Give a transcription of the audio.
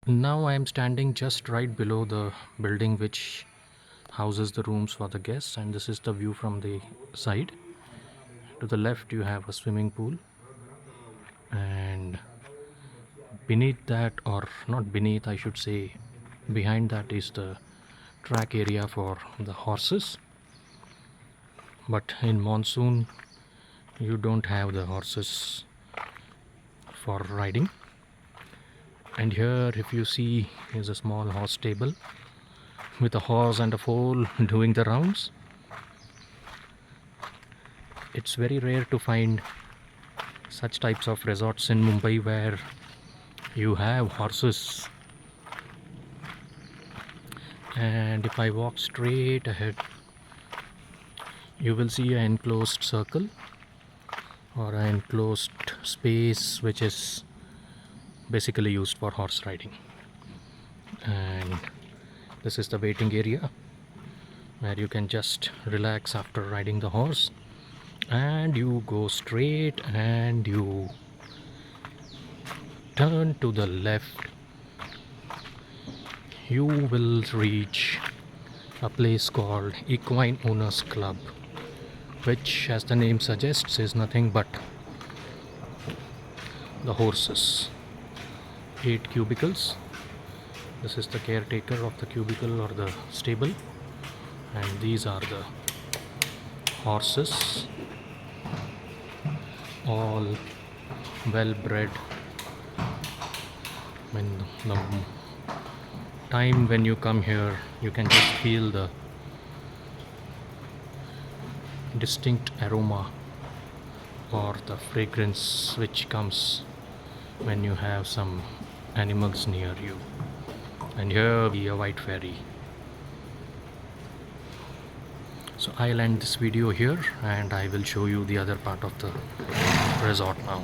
Now I am standing just right below the building which houses the rooms for the guests, and this is the view from the side. To the left you have a swimming pool, and beneath that, or not beneath, I should say, behind that is the track area for the horses. But in monsoon you don't have the horses for riding. And here, if you see, is a small horse stable with a horse and a foal doing the rounds. It's very rare to find such types of resorts in Mumbai where you have horses. And if I walk straight ahead, you will see an enclosed circle or an enclosed space which is basically used for horse riding. And this is the waiting area where you can just relax after riding the horse, and you go straight and you turn to the left. You will reach a place called Equine Owners Club, which, as the name suggests, is nothing but the horses. 8 cubicles. This is the caretaker of the cubicle or the stable, and these are the horses, all well bred. When the time when you come here, you can just feel the distinct aroma or the fragrance which comes when you have some animals near you. And here we a white fairy. So I'll end this video here and I will show you the other part of the resort now.